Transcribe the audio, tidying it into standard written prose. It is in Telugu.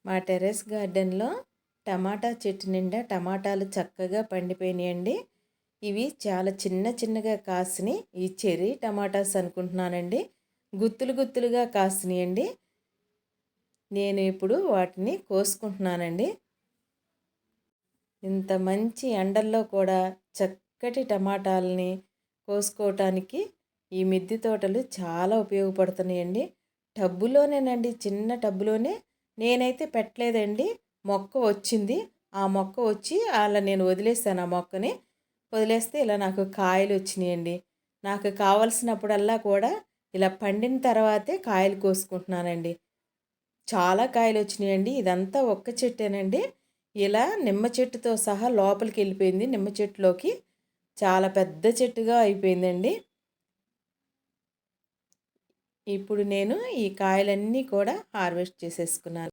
మా టెర్రస్ గార్డెన్లో టమాటా చెట్టు నిండా టమాటాలు చక్కగా పండిపోయినాయండి. ఇవి చాలా చిన్న చిన్నగా కాసినాయి. ఈ చెర్రీ టమాటాస్ అనుకుంటున్నానండి. గుత్తులు గుత్తులుగా కాసినాయండి. నేను ఇప్పుడు వాటిని కోసుకుంటున్నానండి. ఇంత మంచి ఎండల్లో కూడా చక్కటి టమాటాలని కోసుకోవటానికి ఈ మిద్దె తోటలు చాలా ఉపయోగపడుతున్నాయండి. టబ్బులోనేనండి, చిన్న టబ్బులోనే. నేనైతే పెట్టలేదండి, మొక్క వచ్చింది. ఆ మొక్క వచ్చి అలా నేను వదిలేసాను. ఆ మొక్కని వదిలేస్తే ఇలా నాకు కాయలు వచ్చినాయండి. నాకు కావలసినప్పుడల్లా కూడా ఇలా పండిన తర్వాతే కాయలు కోసుకుంటున్నానండి. చాలా కాయలు వచ్చినాయండి. ఇదంతా ఒక్క చెట్టేనండి. ఇలా నిమ్మ చెట్టుతో సహా లోపలికి వెళ్ళిపోయింది. నిమ్మ చెట్టులోకి చాలా పెద్ద చెట్టుగా అయిపోయిందండి. ఇప్పుడు నేను ఈ కాయలన్నీ కూడా హార్వెస్ట్ చేసేసుకున్నాను.